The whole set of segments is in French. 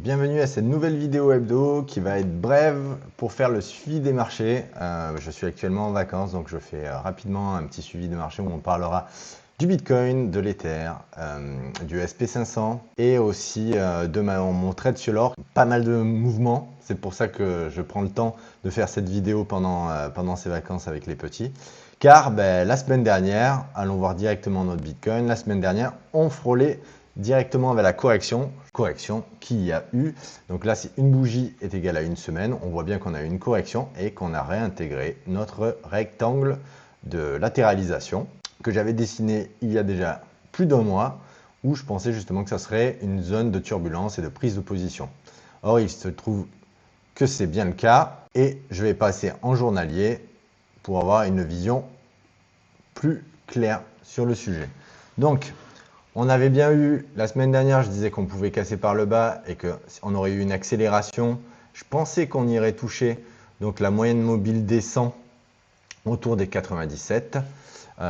Bienvenue à cette nouvelle vidéo hebdo qui va être brève pour faire le suivi des marchés. Je suis actuellement en vacances, donc je fais rapidement un petit suivi des marchés où on parlera du Bitcoin, de l'Ether, du SP500 et aussi de mon trade sur l'or. Pas mal de mouvements, c'est pour ça que je prends le temps de faire cette vidéo pendant ces vacances avec les petits. Car la semaine dernière, allons voir directement notre Bitcoin, la semaine dernière, on frôlait directement vers la correction qu'il y a eu. Donc là, si une bougie est égale à une semaine, on voit bien qu'on a eu une correction et qu'on a réintégré notre rectangle de latéralisation que j'avais dessiné il y a déjà plus d'un mois, où je pensais justement que ça serait une zone de turbulence et de prise de position. Or, il se trouve que c'est bien le cas et je vais passer en journalier pour avoir une vision plus claire sur le sujet. Donc, on avait bien eu, la semaine dernière, je disais qu'on pouvait casser par le bas et qu'on aurait eu une accélération. Je pensais qu'on irait toucher, donc la moyenne mobile descend autour des 97,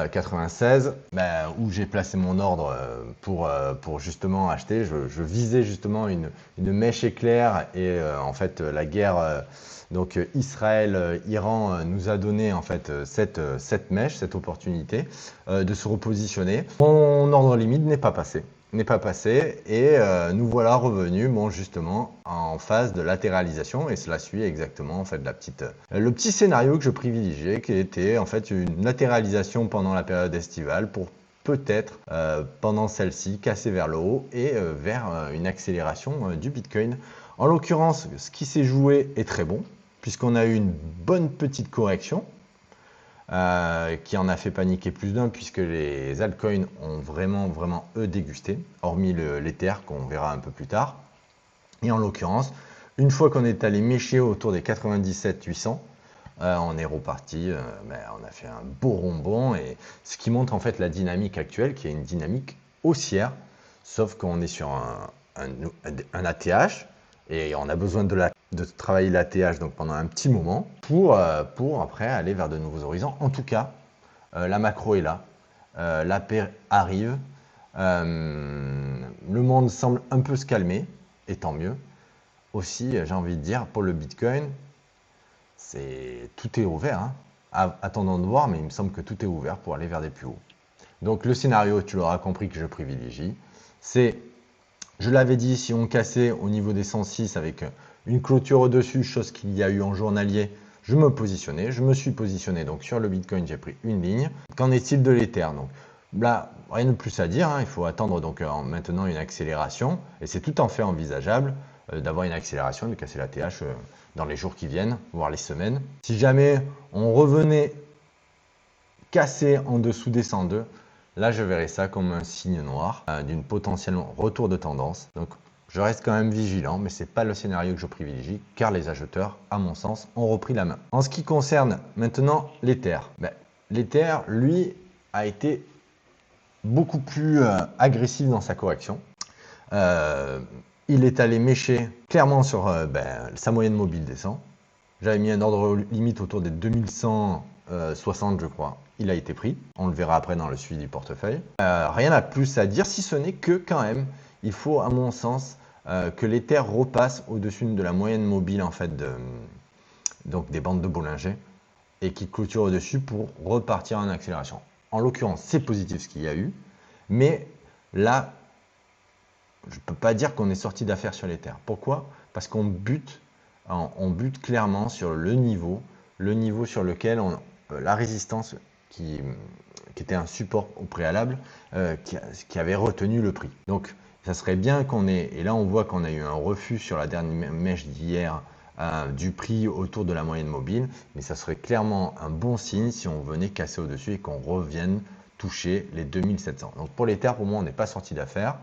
96, où j'ai placé mon ordre pour justement acheter. Je visais justement une mèche éclair et en fait la guerre donc Israël-Iran nous a donné en fait cette mèche, cette opportunité de se repositionner. Mon ordre limite n'est pas passé. Et nous voilà revenus justement en phase de latéralisation et cela suit exactement en fait le petit scénario que je privilégiais qui était en fait une latéralisation pendant la période estivale pour peut-être pendant celle-ci casser vers le haut et vers une accélération du Bitcoin. En l'occurrence, ce qui s'est joué est très bon puisqu'on a eu une bonne petite correction qui en a fait paniquer plus d'un puisque les altcoins ont vraiment eux dégusté, hormis l'Ether qu'on verra un peu plus tard. Et en l'occurrence, une fois qu'on est allé mécher autour des 97 800, on est reparti, on a fait un beau rebond et ce qui montre en fait la dynamique actuelle qui est une dynamique haussière, sauf qu'on est sur un ATH et on a besoin de travailler l'ATH donc pendant un petit moment pour après aller vers de nouveaux horizons. En tout cas, la macro est là, la paix arrive, le monde semble un peu se calmer, et tant mieux. Aussi, j'ai envie de dire, pour le Bitcoin, tout est ouvert. Attendons de voir, mais il me semble que tout est ouvert pour aller vers des plus hauts. Donc le scénario, tu l'auras compris que je privilégie, c'est, je l'avais dit, si on cassait au niveau des 106 avec une clôture au-dessus, chose qu'il y a eu en journalier, je me suis positionné donc sur le Bitcoin, j'ai pris une ligne. Qu'en est-il de l'Ether? Donc là, rien de plus à dire, il faut attendre donc maintenant une accélération, et c'est tout en fait envisageable d'avoir une accélération, de casser la TH dans les jours qui viennent, voire les semaines. Si jamais on revenait casser en dessous des 102, là je verrais ça comme un signe noir d'une potentielle retour de tendance. Donc je reste quand même vigilant, mais ce n'est pas le scénario que je privilégie, car les acheteurs, à mon sens, ont repris la main. En ce qui concerne maintenant l'Ether, l'Ether, lui, a été beaucoup plus agressif dans sa correction. Il est allé mécher clairement sur sa moyenne mobile descend. J'avais mis un ordre limite autour des 2160 je crois. Il a été pris. On le verra après dans le suivi du portefeuille. Rien à plus à dire si ce n'est que quand même, il faut à mon sens que l'Ether repasse au-dessus de la moyenne mobile en fait donc des bandes de Bollinger et qui clôture au-dessus pour repartir en accélération. En l'occurrence, c'est positif ce qu'il y a eu, mais là, je ne peux pas dire qu'on est sorti d'affaire sur l'Ether. Pourquoi? Parce qu'on bute clairement sur le niveau sur lequel la résistance qui était un support au préalable, qui avait retenu le prix. Donc, ça serait bien qu'on ait, et là on voit qu'on a eu un refus sur la dernière mèche d'hier du prix autour de la moyenne mobile, mais ça serait clairement un bon signe si on venait casser au-dessus et qu'on revienne toucher les 2700. Donc pour l'Ether, pour moi, on n'est pas sorti d'affaire.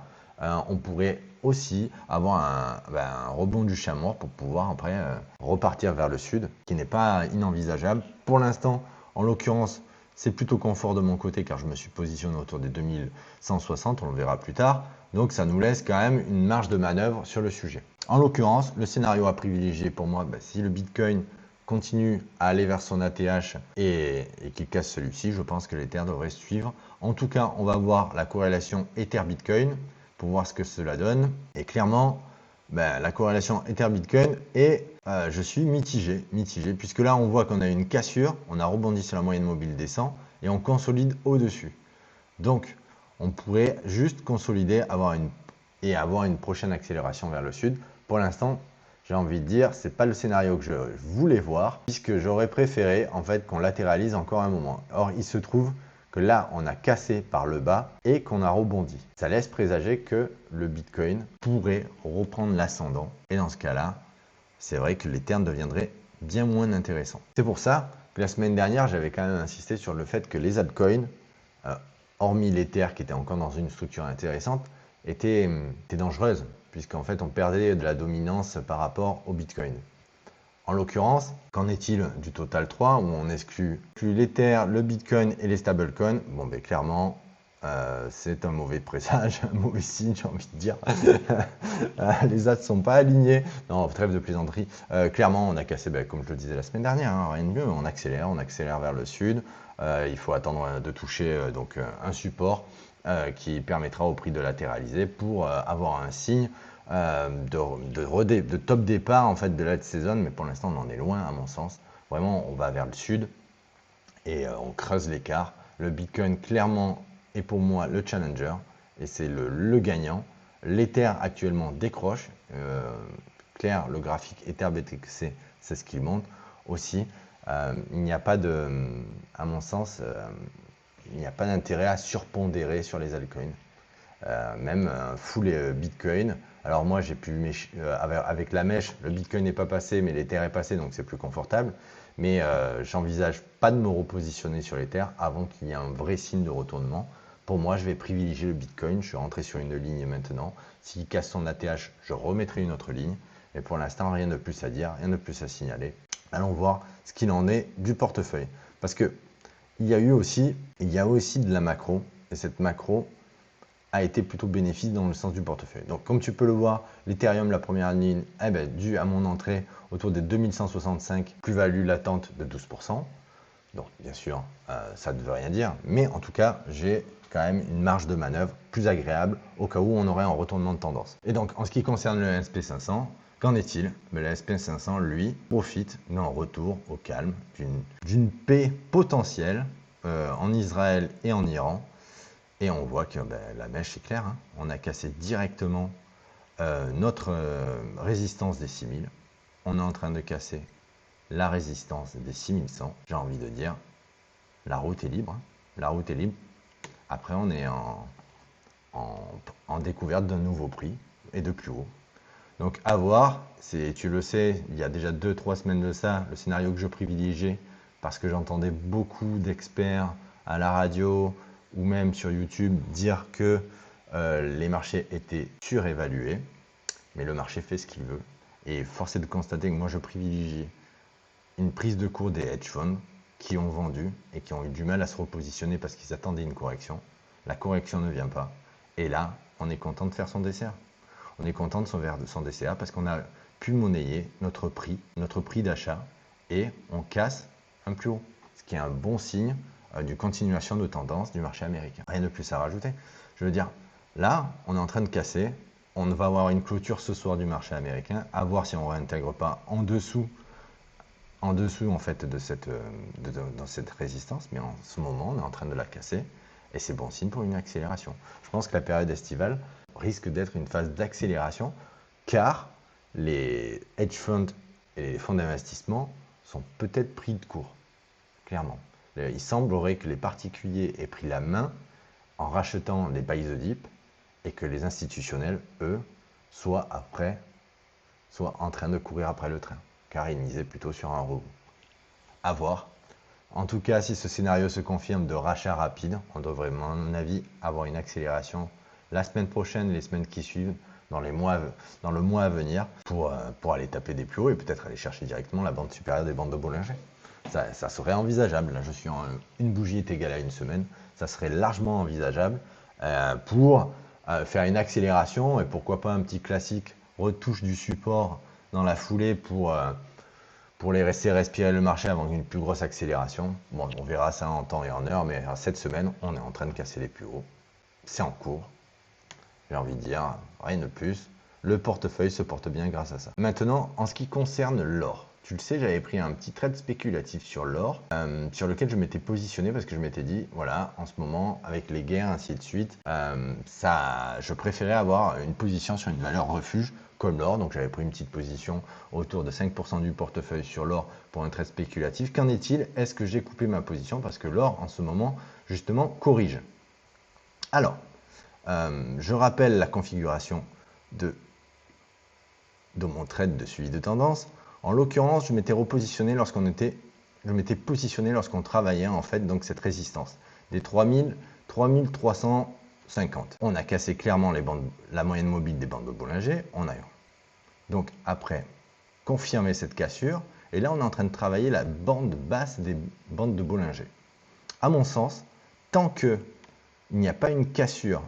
On pourrait aussi avoir un rebond du chat mort pour pouvoir après repartir vers le sud, qui n'est pas inenvisageable. Pour l'instant, en l'occurrence, c'est plutôt confort de mon côté car je me suis positionné autour des 2160, on le verra plus tard. Donc ça nous laisse quand même une marge de manœuvre sur le sujet. En l'occurrence, le scénario à privilégier pour moi, si le Bitcoin continue à aller vers son ATH et qu'il casse celui-ci, je pense que l'Ether devrait suivre. En tout cas, on va voir la corrélation Ether-Bitcoin pour voir ce que cela donne. Et clairement, ben, la corrélation Ether-Bitcoin et je suis mitigé, puisque là on voit qu'on a une cassure, on a rebondi sur la moyenne mobile des 100 et on consolide au-dessus. Donc on pourrait juste consolider, avoir une prochaine accélération vers le sud. Pour l'instant, j'ai envie de dire, c'est pas le scénario que je voulais voir, puisque j'aurais préféré en fait qu'on latéralise encore un moment. Or, il se trouve que là, on a cassé par le bas et qu'on a rebondi. Ça laisse présager que le Bitcoin pourrait reprendre l'ascendant. Et dans ce cas-là, c'est vrai que les termes deviendraient bien moins intéressants. C'est pour ça que la semaine dernière, j'avais quand même insisté sur le fait que les altcoins, hormis l'Ether qui était encore dans une structure intéressante, étaient dangereuses, puisqu'en fait on perdait de la dominance par rapport au Bitcoin. En l'occurrence, qu'en est-il du Total 3 où on exclut l'Ether, le Bitcoin et les stablecoins? Bon, ben clairement, c'est un mauvais présage, un mauvais signe, j'ai envie de dire. Les astres sont pas alignés. Non, trêve de plaisanterie. Clairement, on a cassé, ben, comme je le disais la semaine dernière, hein, rien de mieux. On accélère vers le sud. Il faut attendre de toucher un support qui permettra au prix de latéraliser pour avoir un signe de top départ en fait de la saison, mais pour l'instant on en est loin à mon sens. Vraiment, on va vers le sud et on creuse l'écart. Le Bitcoin clairement est pour moi le challenger et c'est le gagnant. L'Ether actuellement décroche. Clair, le graphique Ether-BTC, c'est ce qu'il montre aussi. Il n'y a pas à mon sens, il n'y a pas d'intérêt à surpondérer sur les altcoins. Même full Bitcoin. Alors moi j'ai pu avec la mèche, le Bitcoin n'est pas passé mais l'Ether est passé donc c'est plus confortable. Mais j'envisage pas de me repositionner sur l'Ether avant qu'il y ait un vrai signe de retournement. Pour moi je vais privilégier le Bitcoin, je suis rentré sur une ligne maintenant. S'il casse son ATH, je remettrai une autre ligne. Mais pour l'instant rien de plus à dire, rien de plus à signaler. Allons voir ce qu'il en est du portefeuille. Parce que il y a aussi de la macro et cette macro a été plutôt bénéfique dans le sens du portefeuille. Donc comme tu peux le voir, l'Ethereum, la première ligne, dû à mon entrée autour des 2165, plus-value latente de 12%. Donc bien sûr, ça ne veut rien dire, mais en tout cas, j'ai quand même une marge de manœuvre plus agréable au cas où on aurait un retournement de tendance. Et donc en ce qui concerne le SP500, qu'en est-il? Le SP500, lui, profite d'un retour au calme, d'une paix potentielle en Israël et en Iran. Et on voit que la mèche est claire, hein. On a cassé directement notre résistance des 6000. On est en train de casser la résistance des 6100. J'ai envie de dire, la route est libre. Hein. La route est libre. Après, on est en découverte d'un nouveau prix et de plus haut. Donc à voir, tu le sais, il y a déjà 2-3 semaines de ça, le scénario que je privilégiais, parce que j'entendais beaucoup d'experts à la radio ou même sur YouTube dire que les marchés étaient surévalués, mais le marché fait ce qu'il veut. Et force est de constater que moi je privilégie une prise de cours des hedge funds qui ont vendu et qui ont eu du mal à se repositionner parce qu'ils attendaient une correction. La correction ne vient pas. Et là, on est content de faire son dessert. On est content de son DCA parce qu'on a pu monnayer notre prix d'achat et on casse un plus haut, ce qui est un bon signe d'une continuation de tendance du marché américain. Rien de plus à rajouter. Je veux dire, là, on est en train de casser. On va avoir une clôture ce soir du marché américain, à voir si on ne réintègre pas en dessous en fait dans cette résistance, mais en ce moment, on est en train de la casser et c'est bon signe pour une accélération. Je pense que la période estivale risque d'être une phase d'accélération car les hedge funds et les fonds d'investissement sont peut-être pris de court, clairement. Il semblerait que les particuliers aient pris la main en rachetant les buy the dip et que les institutionnels, eux, soient en train de courir après le train, car ils misaient plutôt sur un rebond. À voir. En tout cas, si ce scénario se confirme de rachat rapide, on devrait, à mon avis, avoir une accélération la semaine prochaine, les semaines qui suivent, dans le mois à venir, pour aller taper des plus hauts et peut-être aller chercher directement la bande supérieure des bandes de Bollinger. Ça serait envisageable. Là, je suis une bougie est égale à une semaine. Ça serait largement envisageable pour faire une accélération et pourquoi pas un petit classique retouche du support dans la foulée pour les laisser respirer le marché avant une plus grosse accélération. Bon, on verra ça en temps et en heure, mais cette semaine, on est en train de casser les plus hauts. C'est en cours. J'ai envie de dire, rien de plus. le portefeuille se porte bien grâce à ça. Maintenant, en ce qui concerne l'or, tu le sais, j'avais pris un petit trade spéculatif sur l'or, sur lequel je m'étais positionné parce que je m'étais dit, voilà, en ce moment, avec les guerres, ainsi de suite, je préférais avoir une position sur une valeur refuge comme l'or. Donc j'avais pris une petite position autour de 5% du portefeuille sur l'or pour un trade spéculatif. Qu'en est-il? Est-ce que j'ai coupé ma position? Parce que l'or, en ce moment, justement, corrige. Alors, je rappelle la configuration de mon trade de suivi de tendance. En l'occurrence, je m'étais repositionné lorsqu'on travaillait en fait donc cette résistance des 3350. On a cassé clairement la moyenne mobile des bandes de Bollinger. On a donc après confirmé cette cassure et là on est en train de travailler la bande basse des bandes de Bollinger. À mon sens, tant que il n'y a pas une cassure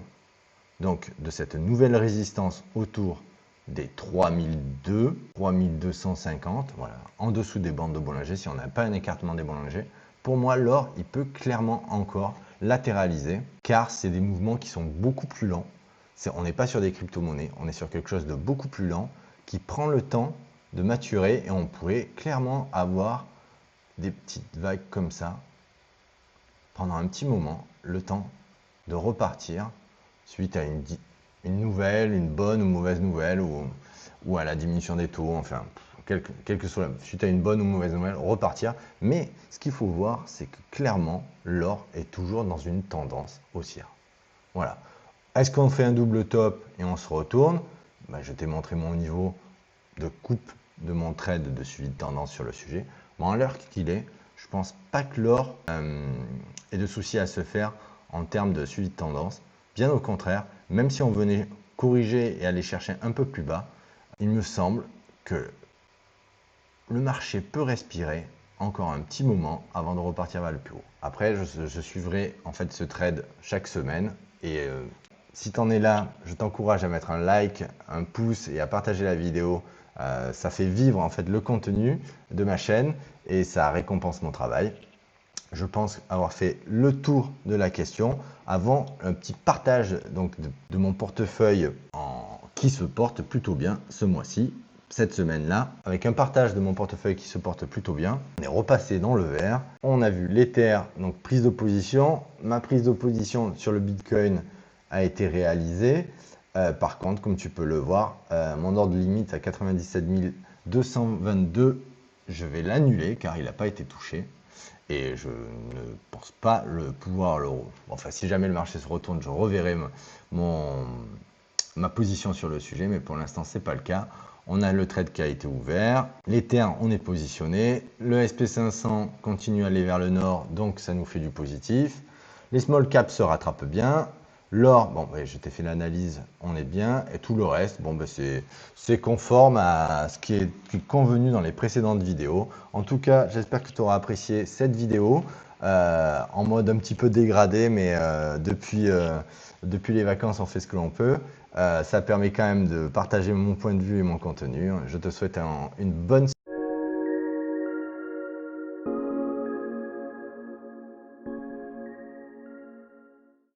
donc de cette nouvelle résistance autour des 3002, 3250, voilà, en dessous des bandes de Bollinger, si on n'a pas un écartement des Bollinger, pour moi, l'or, il peut clairement encore latéraliser, car c'est des mouvements qui sont beaucoup plus lents. On n'est pas sur des crypto-monnaies, on est sur quelque chose de beaucoup plus lent, qui prend le temps de maturer, et on pourrait clairement avoir des petites vagues comme ça, pendant un petit moment, le temps de repartir, suite à une nouvelle, une bonne ou mauvaise nouvelle, ou à la diminution des taux, enfin, quelle que soit suite à une bonne ou mauvaise nouvelle, repartir. Mais ce qu'il faut voir, c'est que clairement, l'or est toujours dans une tendance haussière. Voilà. Est-ce qu'on fait un double top et on se retourne? Je t'ai montré mon niveau de coupe de mon trade de suivi de tendance sur le sujet. En l'heure qu'il est, je pense pas que l'or ait de soucis à se faire en termes de suivi de tendance. Bien au contraire, même si on venait corriger et aller chercher un peu plus bas, il me semble que le marché peut respirer encore un petit moment avant de repartir vers le plus haut. Après, je suivrai en fait ce trade chaque semaine et si tu en es là, je t'encourage à mettre un like, un pouce et à partager la vidéo. Ça fait vivre en fait le contenu de ma chaîne et ça récompense mon travail. Je pense avoir fait le tour de la question. Avant, un petit partage donc, de mon portefeuille qui se porte plutôt bien ce mois-ci, cette semaine-là. Avec un partage de mon portefeuille qui se porte plutôt bien. On est repassé dans le vert. On a vu l'Ether, donc prise de position. Ma prise de position sur le Bitcoin a été réalisée. Par contre, comme tu peux le voir, mon ordre limite à 97 222, je vais l'annuler car il n'a pas été touché. Et je ne pense pas pouvoir le... Enfin, si jamais le marché se retourne, je reverrai ma position sur le sujet, mais pour l'instant, ce n'est pas le cas. On a le trade qui a été ouvert. L'Ether, on est positionné. Le SP500 continue à aller vers le nord, donc ça nous fait du positif. Les small caps se rattrapent bien. L'or, bon, je t'ai fait l'analyse, on est bien. Et tout le reste, bon, c'est conforme à ce qui est convenu dans les précédentes vidéos. En tout cas, j'espère que tu auras apprécié cette vidéo en mode un petit peu dégradé, mais depuis les vacances, on fait ce que l'on peut. Ça permet quand même de partager mon point de vue et mon contenu. Je te souhaite une bonne